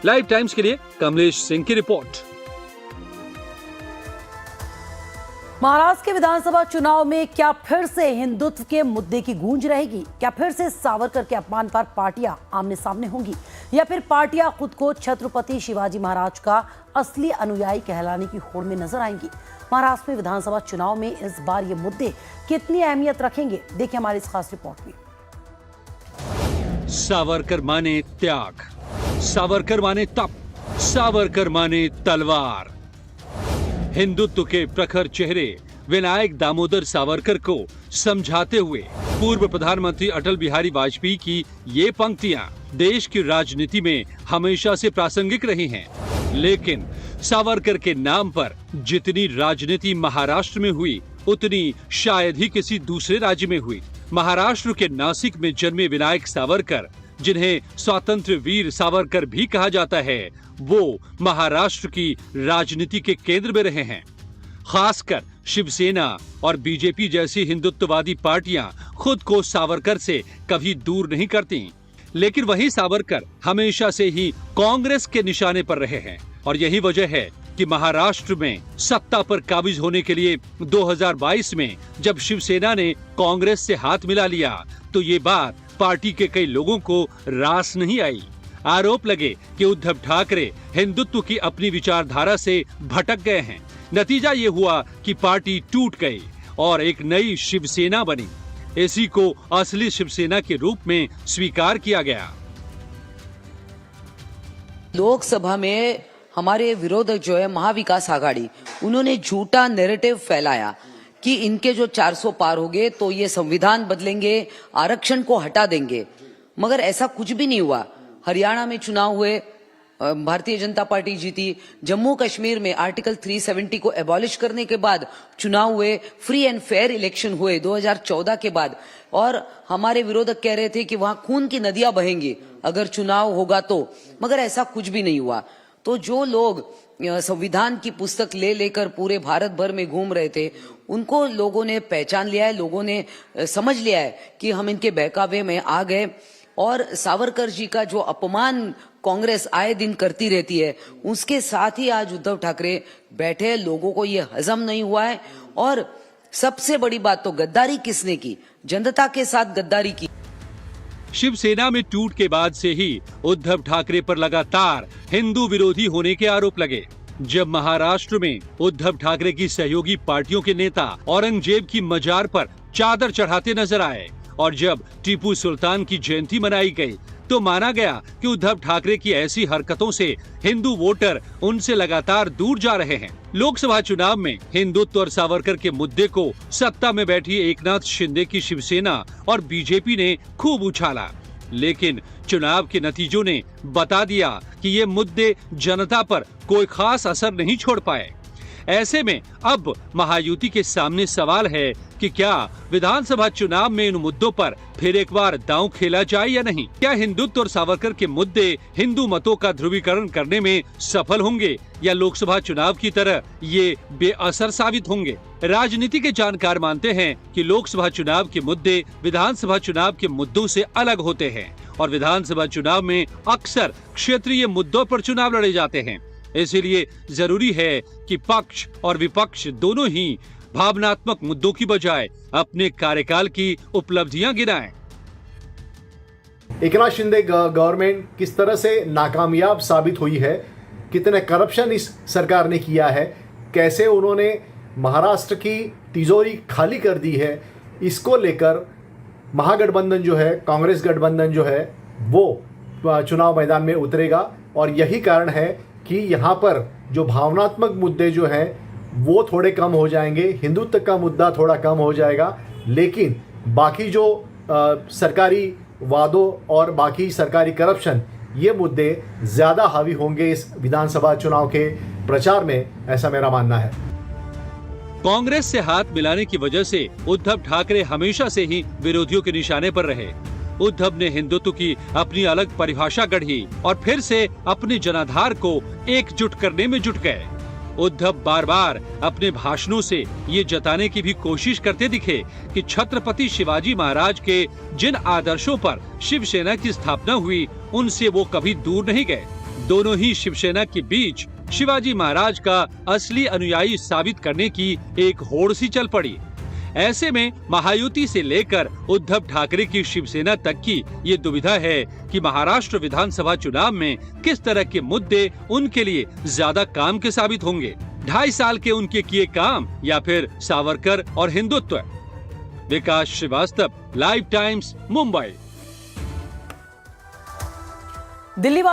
Live times के लिए कमलेश सिंह की रिपोर्ट। महाराष्ट्र के विधानसभा चुनाव में क्या फिर से हिंदुत्व के मुद्दे की गूंज रहेगी? क्या फिर से सावरकर के अपमान पर पार्टियां आमने सामने होंगी, या फिर पार्टियां खुद को छत्रपति शिवाजी महाराज का असली अनुयायी कहलाने की होड़ में नजर आएंगी? महाराष्ट्र में विधानसभा चुनाव में इस बार ये मुद्दे कितनी अहमियत रखेंगे, देखिए हमारी इस खास रिपोर्ट में। सावरकर माने त्याग, सावरकर माने तप, सावरकर माने तलवार। हिंदुत्व के प्रखर चेहरे विनायक दामोदर सावरकर को समझाते हुए पूर्व प्रधानमंत्री अटल बिहारी वाजपेयी की ये पंक्तियां देश की राजनीति में हमेशा से प्रासंगिक रही हैं। लेकिन सावरकर के नाम पर जितनी राजनीति महाराष्ट्र में हुई, उतनी शायद ही किसी दूसरे राज्य में हुई। महाराष्ट्र के नासिक में जन्मे विनायक सावरकर, जिन्हें स्वतंत्र वीर सावरकर भी कहा जाता है, वो महाराष्ट्र की राजनीति के केंद्र में रहे हैं। खासकर शिवसेना और बीजेपी जैसी हिंदुत्ववादी पार्टियां खुद को सावरकर से कभी दूर नहीं करती, लेकिन वही सावरकर हमेशा से ही कांग्रेस के निशाने पर रहे हैं। और यही वजह है कि महाराष्ट्र में सत्ता पर काबिज होने के लिए 2022 में जब शिवसेना ने कांग्रेस से हाथ मिला लिया, तो ये बात पार्टी के कई लोगों को रास नहीं आई। आरोप लगे कि उद्धव ठाकरे हिंदुत्व की अपनी विचारधारा से भटक गए हैं। नतीजा ये हुआ कि पार्टी टूट गई और एक नई शिवसेना बनी। इसी को असली शिवसेना के रूप में स्वीकार किया गया। लोकसभा में हमारे विरोधक जो है महाविकास आघाड़ी, उन्होंने झूठा नैरेटिव फैलाया कि इनके जो 400 पार हो गए तो ये संविधान बदलेंगे, आरक्षण को हटा देंगे, मगर ऐसा कुछ भी नहीं हुआ। हरियाणा में चुनाव हुए, भारतीय जनता पार्टी जीती। जम्मू कश्मीर में आर्टिकल 370 को एबॉलिश करने के बाद चुनाव हुए, फ्री एंड फेयर इलेक्शन हुए 2014 के बाद, और हमारे विरोधक कह रहे थे कि वहां खून की नदियां बहेंगी अगर चुनाव होगा तो, मगर ऐसा कुछ भी नहीं हुआ। तो जो लोग संविधान की पुस्तक ले लेकर पूरे भारत भर में घूम रहे थे, उनको लोगों ने पहचान लिया है, लोगों ने समझ लिया है कि हम इनके बहकावे में आ गए। और सावरकर जी का जो अपमान कांग्रेस आए दिन करती रहती है, उसके साथ ही आज उद्धव ठाकरे बैठे, लोगों को ये हजम नहीं हुआ है। और सबसे बड़ी बात तो गद्दारी किसने की? जनता के साथ गद्दारी की। शिवसेना में टूट के बाद से ही उद्धव ठाकरे पर लगातार हिंदू विरोधी होने के आरोप लगे। जब महाराष्ट्र में उद्धव ठाकरे की सहयोगी पार्टियों के नेता औरंगजेब की मजार पर चादर चढ़ाते नजर आए, और जब टीपू सुल्तान की जयंती मनाई गई, तो माना गया कि उद्धव ठाकरे की ऐसी हरकतों से हिंदू वोटर उनसे लगातार दूर जा रहे हैं। लोकसभा चुनाव में हिंदुत्व और सावरकर के मुद्दे को सत्ता में बैठी एकनाथ शिंदे की शिवसेना और बीजेपी ने खूब उछाला, लेकिन चुनाव के नतीजों ने बता दिया कि ये मुद्दे जनता पर कोई खास असर नहीं छोड़ पाए। ऐसे में अब महायुति के सामने सवाल है कि क्या विधानसभा चुनाव में इन मुद्दों पर फिर एक बार दांव खेला जाए या नहीं? क्या हिंदुत्व और सावरकर के मुद्दे हिंदू मतों का ध्रुवीकरण करने में सफल होंगे, या लोकसभा चुनाव की तरह ये बेअसर साबित होंगे? राजनीति के जानकार मानते हैं कि लोकसभा चुनाव के मुद्दे विधानसभा चुनाव के मुद्दों से अलग होते हैं, और विधानसभा चुनाव में अक्सर क्षेत्रीय मुद्दों पर चुनाव लड़े जाते हैं। इसीलिए जरूरी है कि पक्ष और विपक्ष दोनों ही भावनात्मक मुद्दों की बजाय अपने कार्यकाल की उपलब्धियां गिनाएं। एकनाथ शिंदे गवर्नमेंट किस तरह से नाकामयाब साबित हुई है, कितने करप्शन इस सरकार ने किया है, कैसे उन्होंने महाराष्ट्र की तिजोरी खाली कर दी है, इसको लेकर महागठबंधन जो है, कांग्रेस गठबंधन जो है, वो चुनाव मैदान में उतरेगा। और यही कारण है कि यहाँ पर जो भावनात्मक मुद्दे जो हैं वो थोड़े कम हो जाएंगे, हिंदुत्व का मुद्दा थोड़ा कम हो जाएगा, लेकिन बाकी जो सरकारी वादों और बाकी सरकारी करप्शन, ये मुद्दे ज़्यादा हावी होंगे इस विधानसभा चुनाव के प्रचार में, ऐसा मेरा मानना है। कांग्रेस से हाथ मिलाने की वजह से उद्धव ठाकरे हमेशा से ही विरोधियों के निशाने पर रहे। उद्धव ने हिंदुत्व की अपनी अलग परिभाषा गढ़ी और फिर से अपने जनाधार को एकजुट करने में जुट गए। उद्धव बार बार अपने भाषणों से ये जताने की भी कोशिश करते दिखे कि छत्रपति शिवाजी महाराज के जिन आदर्शों पर शिवसेना की स्थापना हुई, उनसे वो कभी दूर नहीं गए। दोनों ही शिवसेना के बीच शिवाजी महाराज का असली अनुयायी साबित करने की एक होड़ सी चल पड़ी। ऐसे में महायुति से लेकर उद्धव ठाकरे की शिवसेना तक की ये दुविधा है कि महाराष्ट्र विधानसभा चुनाव में किस तरह के मुद्दे उनके लिए ज्यादा काम के साबित होंगे। 2.5 साल के उनके किए काम या फिर सावरकर और हिंदुत्व। विकास श्रीवास्तव, लाइव टाइम्स, मुंबई। दिल्ली